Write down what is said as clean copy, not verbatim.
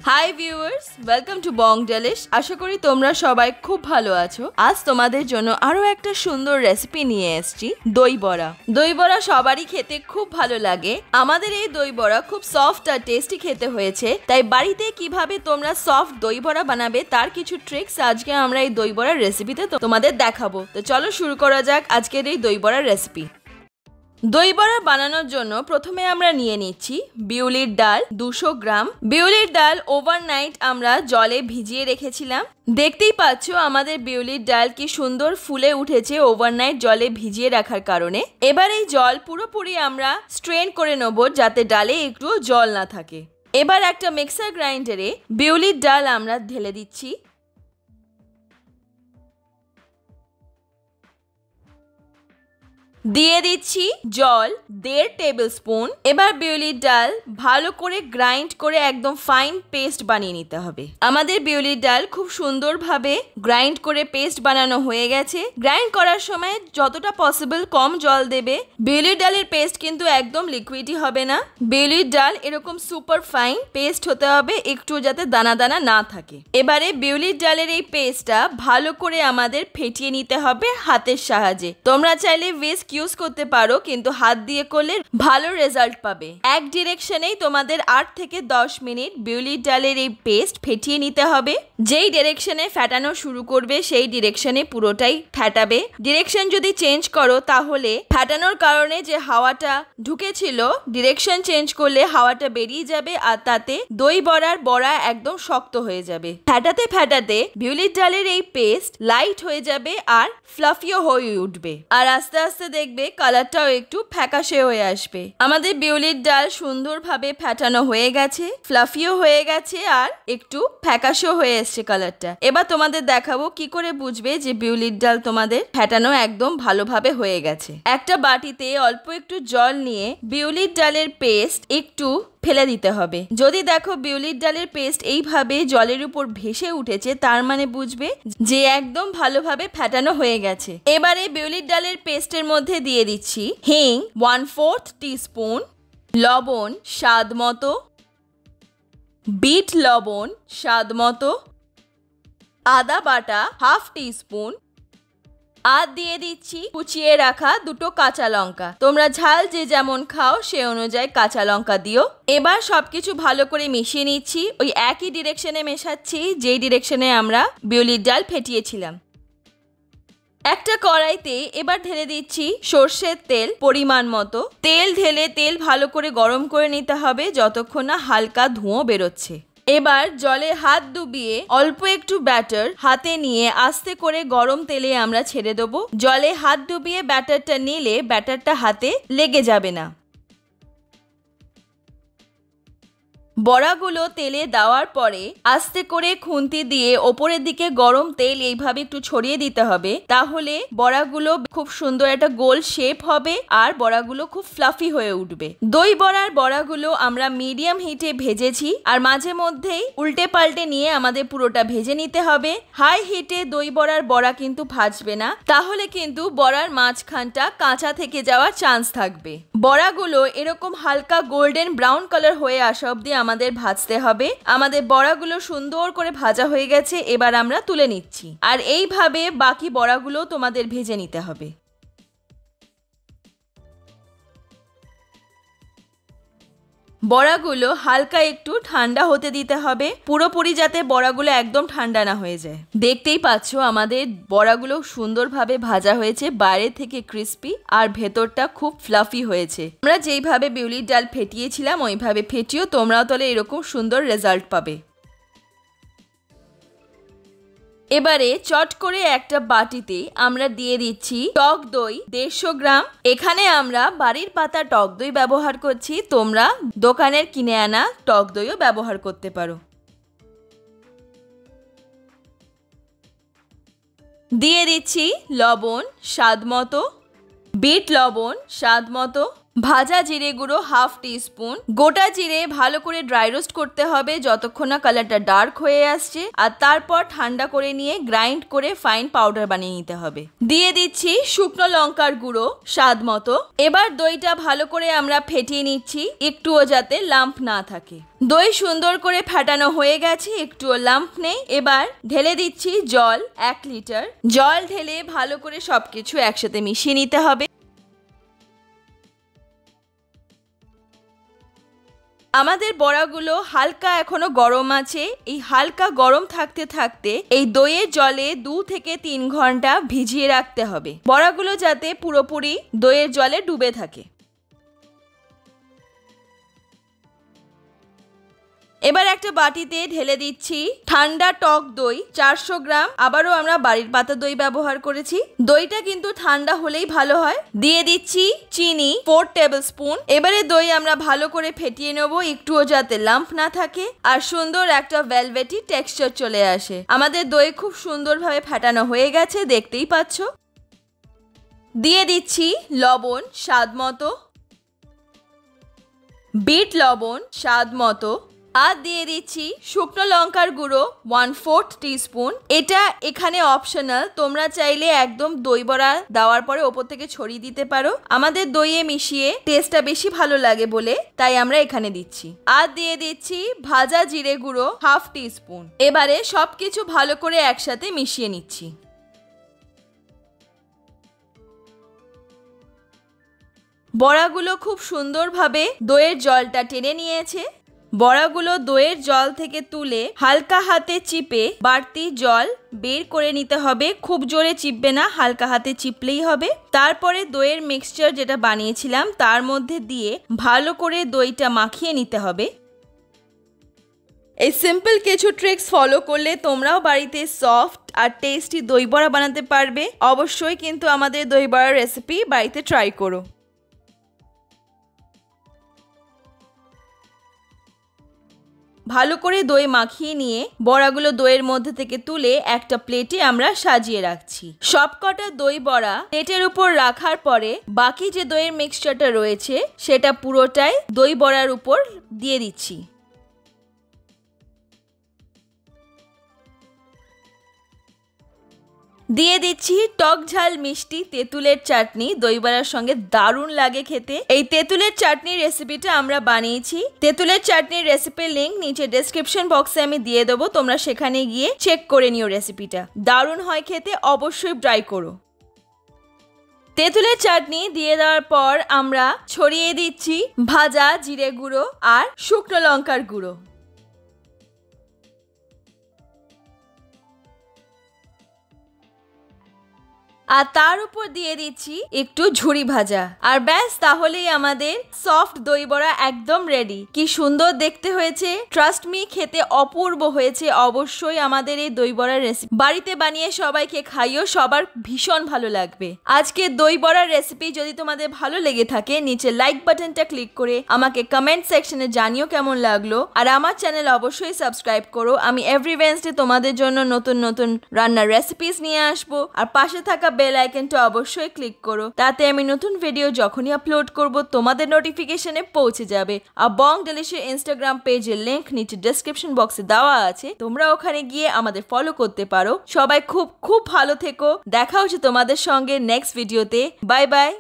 High viewers welcome to Bang delish आशा करी तोमरा सबाई खूब भालो आछो। आज तोमादेर जोन्नो आरो एकटा सुंदर रेसिपि निये एसेछि दई बड़ा। दई बड़ा सबारই খেতে खूब भालो लागे। आमादेर এই দই বড়া खूब सफ्ट আর টেস্টি খেতে হয়েছে, তাই বাড়িতে কিভাবে তোমরা সফট দই বড়া বানাবে তার কিছু ট্রিক্স আজকে আমরা এই দই বড়ার রেসিপিতে তোমাদের দেখাবো। তো চলো শুরু করা যাক আজকের এই দই বড়ার রেসিপি। দই বড়া বানানোর জন্য প্রথমে আমরা নিয়ে নিচ্ছি বিউলির ডাল 200 গ্রাম। বিউলির ডাল ওভারনাইট আমরা জলে ভিজিয়ে রেখেছিলাম। দেখতেই পাচ্ছ আমাদের বিউলির ডাল কি সুন্দর ফুলে উঠেছে ওভারনাইট জলে ভিজিয়ে রাখার কারণে। এবার এই জল পুরোপুরি আমরা স্ট্রেন করে নেব যাতে ডালে একটু জল না থাকে। এবার একটা মিক্সার গ্রাইন্ডারে বিউলির ডাল আমরা ঢেলে দিচ্ছি। দিয়ে দিচ্ছি জল 1.5 টেবিল স্পুন। এবার বিউলির ডাল ভালো করে গ্রাইন্ড করে একদম ফাইন পেস্ট বানিয়ে নিতে হবে। আমাদের বিউলির ডাল খুব সুন্দরভাবে গ্রাইন্ড করে পেস্ট বানানো হয়ে গেছে। গ্রাইন্ড করার সময় যতটা পসিবল কম জল দেবে। বিউলির ডালের পেস্ট কিন্তু একদম লিকুইডই হবে না। বিউলির ডাল এরকম সুপার ফাইন পেস্ট হতে হবে, একটু যাতে দানা দানা না থাকে। এবারে বিউলির ডালের এই পেস্টটা ভালো করে আমাদের ফেটিয়ে নিতে হবে হাতের সাহায্যে। তোমরা চাইলে হুইস্ক ইউজ করতে পারো, কিন্তু হাত দিয়ে করলে ভালো রেজাল্ট পাবে। এক ডিরেকশনেই তোমাদের 8 থেকে 10 মিনিট বিউলির ডালের এই পেস্ট ফেটিয়ে নিতে হবে। যেই ডিরেকশনে ফেটানো শুরু করবে সেই ডিরেকশনে পুরোটাই ফেটাবে। ডিরেকশন যদি চেঞ্জ করো তাহলে ফেটানোর কারণে যে হাওয়াটা ঢুকেছিল ডিরেকশন চেঞ্জ করলে হাওয়াটা বেরিয়ে যাবে আর তাতে দই বড়ার বড়া একদম শক্ত হয়ে যাবে। ফেটাতে ফেটাতে বিউলির ডালের এই পেস্ট লাইট হয়ে যাবে আর ফ্লাফিও হয়ে উঠবে, আর আস্তে আস্তে দেখবে কালারটাও একটু ফ্যাকাশে হয়ে আসবে। আমাদের বিউলির ডাল সুন্দরভাবে ফেটানো হয়ে গেছে, ফ্লাফিও হয়ে গেছে আর একটু ফ্যাকাশেও হয়ে এসছে কালারটা। এবার তোমাদের দেখাবো কি করে বুঝবে যে বিউলির ডাল তোমাদের ফেটানো একদম ভালোভাবে হয়ে গেছে। একটা বাটিতে অল্প একটু জল নিয়ে বিউলির ডালের পেস্ট একটু ফেলে দিতে হবে। যদি দেখো বিউলির ডালের পেস্ট এইভাবে জলের উপর ভেসে উঠেছে তার মানে বুঝবে যে একদম ভালোভাবে ফেটানো হয়ে গেছে। এবারে বিউলির ডালের পেস্টের মধ্যে দিয়ে দিচ্ছি হিং 1/4 টিস্পুন, লবণ স্বাদ মতো, বিট লবণ স্বাদ মতো, আদা বাটা 1/2 টিস্পুন, আর দিয়ে দিচ্ছি কুচিয়ে রাখা 2টো কাঁচা লঙ্কা। তোমরা ঝাল যে যেমন খাও সে অনুযায়ী কাঁচা লঙ্কা দিও। এবার সবকিছু ভালো করে মিশিয়ে নিচ্ছি। ওই একই ডিরেকশনে মেশাচ্ছি যেই ডিরেকশনে আমরা বিউলির ডাল ফেটিয়েছিলাম। একটা কড়াইতে এবার ঢেলে দিচ্ছি সর্ষের তেল পরিমাণ মতো। তেল ঢেলে তেল ভালো করে গরম করে নিতে হবে যতক্ষণ না হালকা ধোঁয়া বেরোচ্ছে। এবার জলে হাত ডুবিয়ে অল্প একটু ব্যাটার হাতে নিয়ে আস্তে করে গরম তেলে আমরা ছেড়ে দেবো। জলে হাত ডুবিয়ে ব্যাটারটা নিলে ব্যাটারটা হাতে লেগে যাবে না। বড়াগুলো তেলে দেওয়ার পরে আস্তে করে খুন্তি দিয়ে ওপরের দিকে গরম তেল এইভাবে একটু ছড়িয়ে দিতে হবে, তাহলে বড়াগুলো খুব সুন্দর একটা গোল শেপ হবে আর বড়াগুলো খুব ফ্লাফি হয়ে উঠবে। দই বড়ার বড়াগুলো আমরা মিডিয়াম হিটে ভেজেছি আর মাঝে মধ্যেই উল্টে পাল্টে নিয়ে আমাদের পুরোটা ভেজে নিতে হবে। হাই হিটে দই বড়ার বড়া কিন্তু ভাজবে না, তাহলে কিন্তু বড়ার মাঝখানটা কাঁচা থেকে যাওয়ার চান্স থাকবে। বড়াগুলো এরকম হালকা গোল্ডেন ব্রাউন কালার হয়ে আসা অব্দি আমাদের ভাজতে হবে। আমাদের বড়াগুলো সুন্দর করে ভাজা হয়ে গেছে, এবার আমরা তুলে নিচ্ছি। আর এইভাবে বাকি বড়াগুলো তোমাদের ভেজে নিতে হবে। বড়াগুলো হালকা একটু ঠান্ডা হতে দিতে হবে, পুরোপুরি যাতে বড়াগুলো একদম ঠান্ডা না হয়ে যায়। দেখতেই পাচ্ছ আমাদের বড়াগুলো সুন্দরভাবে ভাজা হয়েছে, বাইরে থেকে ক্রিস্পি আর ভেতরটা খুব ফ্লাফি হয়েছে। আমরা যেইভাবে বিউলির ডাল ফেটিয়েছিলাম ওইভাবে ফেটিও তোমরাও তাহলে এরকম সুন্দর রেজাল্ট পাবে। এবারে চট করে একটা বাটিতে আমরা দিয়ে দিচ্ছি টক দই 150 গ্রাম। এখানে আমরা বাড়ির পাতা টক দই ব্যবহার করছি, তোমরা দোকানের কিনে আনা টক দইও ব্যবহার করতে পারো। দিয়ে দিচ্ছি লবণ স্বাদ মতো, বিট লবণ স্বাদ মতো, ভাজা জিরে গুঁড়ো হাফ টিস্পুন। গোটা জিরে ভালো করে ড্রাই রোস্ট করতে হবে যতক্ষণ না কালারটা ডার্ক হয়ে আসছে, আর তারপর ঠান্ডা করে নিয়ে গ্রাইন্ড করে ফাইন পাউডার বানিয়ে নিতে হবে। দিয়ে দিচ্ছি শুকনো লঙ্কার গুঁড়ো স্বাদ মতো। এবার দইটা ভালো করে আমরা ফেটিয়ে নিচ্ছি, একটুও যাতে লাম্প না থাকে। দই সুন্দর করে ফেটানো হয়ে গেছে, একটুও লাম্প নেই। এবার ঢেলে দিচ্ছি জল 1 লিটার। জল ঢেলে ভালো করে সবকিছু একসাথে মিশিয়ে নিতে হবে। আমাদের বড়াগুলো হালকা এখনো গরম আছে। এই হালকা গরম থাকতে থাকতে এই দইয়ের জলে 2 থেকে 3 ঘন্টা ভিজিয়ে রাখতে হবে, বড়াগুলো যাতে পুরোপুরি দইয়ের জলে ডুবে থাকে। এবার একটা বাটিতে ঢেলে দিচ্ছি ঠান্ডা টক দই 400 গ্রাম। আবারও আমরা বাড়ির পাতা দই ব্যবহার করেছি, দইটা কিন্তু ঠান্ডা হলেই ভালো হয়। দিয়ে দিচ্ছি চিনি 4 টেবিল স্পুন। এবারে দই আমরা ভালো করে ফেটিয়ে নেব, একটুও যাতে লাম্প না থাকে আর সুন্দর একটা ভেলভেটি টেক্সচার চলে আসে। আমাদের দই খুব সুন্দরভাবে ফেটানো হয়ে গেছে, দেখতেই পাচ্ছ। দিয়ে দিচ্ছি লবণ স্বাদ মতো, বিট লবণ স্বাদ মতো, আর দিয়ে দিচ্ছি শুকনো লঙ্কার গুঁড়ো 1/4 টিস্পুন। এটা এখানে অপশনাল, তোমরা চাইলে একদম দই বড়া দেওয়ার পরে ওপর থেকে ছড়িয়ে দিতে পারো। আমাদের দইয়ে মিশিয়ে টেস্টটা বেশি ভালো লাগে বলে তাই আমরা এখানে দিচ্ছি। আর দিয়ে দিচ্ছি ভাজা জিরে গুঁড়ো হাফ টিস্পুন। এবারে সবকিছু ভালো করে একসাথে মিশিয়ে নিচ্ছি। বড়াগুলো খুব সুন্দরভাবে দইয়ের জলটা টেনে নিয়েছে। বড়াগুলো দইয়ের জল থেকে তুলে হালকা হাতে চিপে বাড়তি জল বের করে নিতে হবে। খুব জোরে চিপবে না, হালকা হাতে চিপলেই হবে। তারপরে দইয়ের মিক্সচার যেটা বানিয়েছিলাম তার মধ্যে দিয়ে ভালো করে দইটা মাখিয়ে নিতে হবে। এই সিম্পল কিছু ট্রিক্স ফলো করলে তোমরাও বাড়িতে সফট আর টেস্টি দই বড়া বানাতে পারবে। অবশ্যই কিন্তু আমাদের দই বড়ার রেসিপি বাড়িতে ট্রাই করো। ভালো করে দই মাখিয়ে নিয়ে বড়াগুলো দইয়ের মধ্যে থেকে তুলে একটা প্লেটে আমরা সাজিয়ে রাখছি। সবকটা দই বড়া প্লেটের উপর রাখার পরে বাকি যে দইয়ের মিক্সচারটা রয়েছে সেটা পুরোটাই দই বড়ার উপর দিয়ে দিচ্ছি। দিয়ে দিচ্ছি টক ঝাল মিষ্টি তেঁতুলের চাটনি, দই বড়ার সঙ্গে দারুণ লাগে খেতে। এই তেঁতুলের চাটনির রেসিপিটা আমরা বানিয়েছি। তেঁতুলের চাটনির রেসিপির লিংক নিচে ডেসক্রিপশন বক্সে আমি দিয়ে দেবো, তোমরা সেখানে গিয়ে চেক করে নিও রেসিপিটা। দারুণ হয় খেতে, অবশ্যই ট্রাই করো। তেঁতুলের চাটনি দিয়ে দেওয়ার পর আমরা ছড়িয়ে দিচ্ছি ভাজা জিরে গুঁড়ো আর শুকনো লঙ্কার গুঁড়ো। আর তার উপর দিয়ে দিচ্ছি একটু ঝুরি ভাজা। আর ব্যাস, তাহলেই আমাদের সফট দই বড়া একদম রেডি। কি সুন্দর দেখতে হয়েছে, ট্রাস্ট মি খেতে অপূর্ব হয়েছে। অবশ্যই আমাদের এই দই বড়ার রেসিপি বাড়িতে বানিয়ে সবাইকে খাইও, সবার ভীষণ ভালো লাগবে। আজকে দই বড়ার রেসিপি যদি তোমাদের ভালো লেগে থাকে নিচে লাইক বাটনটা ক্লিক করে আমাকে কমেন্ট সেকশনে জানিও কেমন লাগলো। আর আমার চ্যানেল অবশ্যই সাবস্ক্রাইব করো। আমি এভরি ওয়েডনেসডে তোমাদের জন্য নতুন নতুন রান্নার রেসিপিস নিয়ে আসবো। আর পাশে থাকা বেল আইকনটা অবশ্যই ক্লিক করো, তাতে আমি নতুন ভিডিও যখনই আপলোড করব তোমাদের নোটিফিকেশনে পৌঁছে যাবে। আর বং ডেলিশের ইনস্টাগ্রাম পেজের লিংক নিচে ডেসক্রিপশন বক্সে দেওয়া আছে, তোমরা ওখানে গিয়ে আমাদের ফলো করতে পারো। সবাই খুব খুব ভালো থেকো, দেখা হচ্ছে তোমাদের সঙ্গে নেক্সট ভিডিওতে। Bye bye.